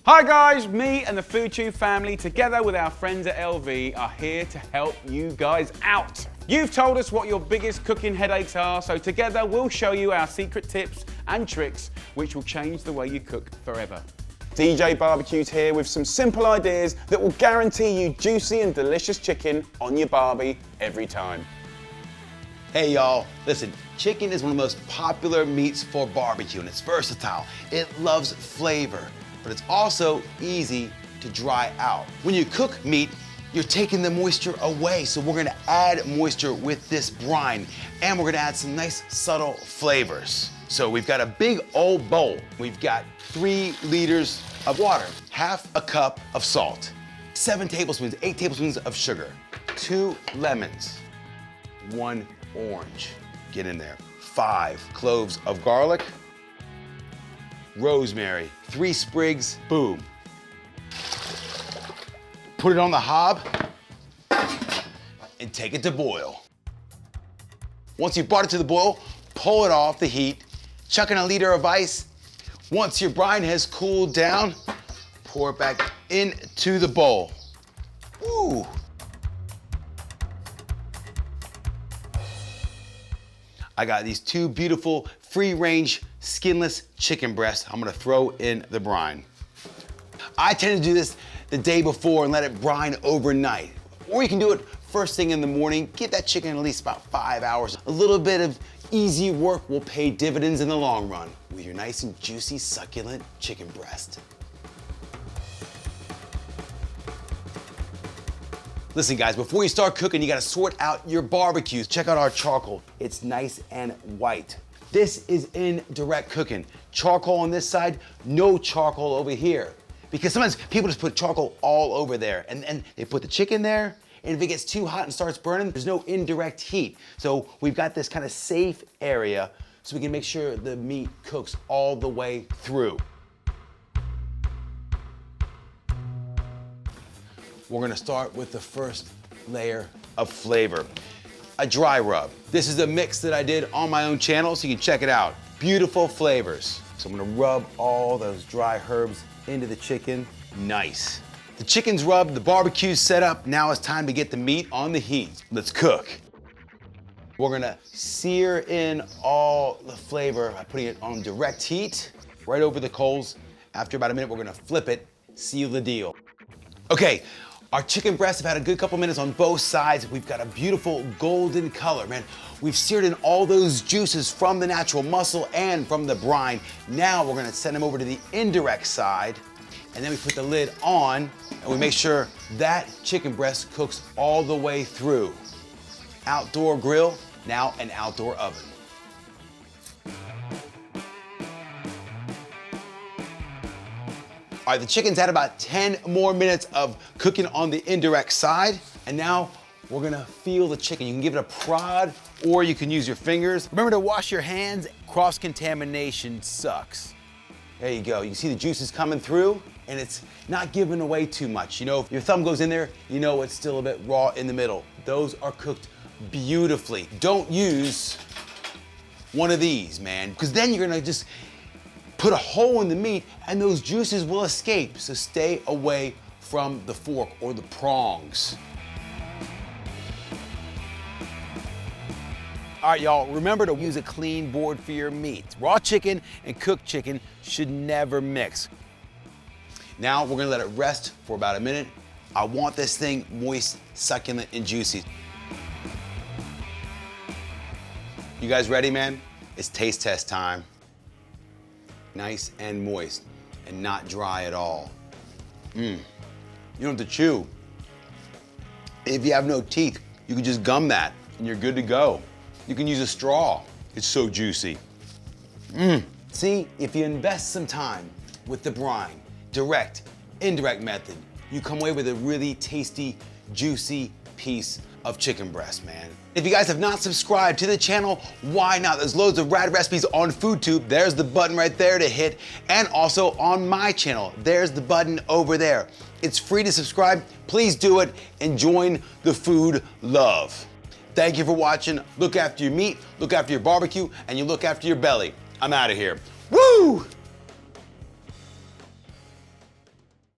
Hi guys, me and the FoodTube family, together with our friends at LV, are here to help you guys out. You've told us what your biggest cooking headaches are, so together we'll show you our secret tips and tricks which will change the way you cook forever. DJ BBQ's here with some simple ideas that will guarantee you juicy and delicious chicken on your barbie every time. Hey y'all, listen, chicken is one of the most popular meats for barbecue and it's versatile. It loves flavor, but it's also easy to dry out. When you cook meat, you're taking the moisture away, so we're gonna add moisture with this brine, and we're gonna add some nice subtle flavors. So we've got a big old bowl. We've got 3 liters of water, half a cup of salt, 7 tablespoons, 8 tablespoons of sugar, 2 lemons, 1 orange, get in there, 5 cloves of garlic, rosemary, 3 sprigs, boom. Put it on the hob and take it to boil. Once you've brought it to the boil, pull it off the heat, chuck in a liter of ice. Once your brine has cooled down, pour it back into the bowl. Ooh. I got these 2 beautiful free-range skinless chicken breasts I'm gonna throw in the brine. I tend to do this the day before and let it brine overnight. Or you can do it first thing in the morning, give that chicken at least about 5 hours. A little bit of easy work will pay dividends in the long run with your nice and juicy, succulent chicken breast. Listen guys, before you start cooking, you gotta sort out your barbecues. Check out our charcoal. It's nice and white. This is in direct cooking. Charcoal on this side, no charcoal over here. Because sometimes people just put charcoal all over there and they put the chicken there, and if it gets too hot and starts burning, there's no indirect heat. So we've got this kind of safe area so we can make sure the meat cooks all the way through. We're gonna start with the first layer of flavor, a dry rub. This is a mix that I did on my own channel, so you can check it out. Beautiful flavors. So I'm gonna rub all those dry herbs into the chicken. Nice. The chicken's rubbed, the barbecue's set up. Now it's time to get the meat on the heat. Let's cook. We're gonna sear in all the flavor by putting it on direct heat, right over the coals. After about a minute, we're gonna flip it, seal the deal. Okay, our chicken breasts have had a good couple minutes on both sides. We've got a beautiful golden color, man. We've seared in all those juices from the natural muscle and from the brine. Now we're gonna send them over to the indirect side, and then we put the lid on, and we make sure that chicken breast cooks all the way through. Outdoor grill, now an outdoor oven. All right, the chicken's had about 10 more minutes of cooking on the indirect side, and now we're gonna feel the chicken. You can give it a prod, or you can use your fingers. Remember to wash your hands. Cross-contamination sucks. There you go. You can see the juices coming through, and it's not giving away too much. You know, if your thumb goes in there, you know it's still a bit raw in the middle. Those are cooked beautifully. Don't use one of these, man, because then you're gonna just put a hole in the meat and those juices will escape. So stay away from the fork or the prongs. All right, y'all, remember to use a clean board for your meat. Raw chicken and cooked chicken should never mix. Now we're gonna let it rest for about a minute. I want this thing moist, succulent, and juicy. You guys ready, man? It's taste test time. Nice and moist and not dry at all. You don't have to chew. If you have no teeth, you can just gum that and you're good to go. You can use a straw. It's so juicy. See, if you invest some time with the brine, direct, indirect method, you come away with a really tasty, juicy piece of chicken breast, man. If you guys have not subscribed to the channel, why not? There's loads of rad recipes on FoodTube. There's the button right there to hit. And also on my channel, there's the button over there. It's free to subscribe. Please do it and join the food love. Thank you for watching. Look after your meat, look after your barbecue, and you look after your belly. I'm out of here. Woo!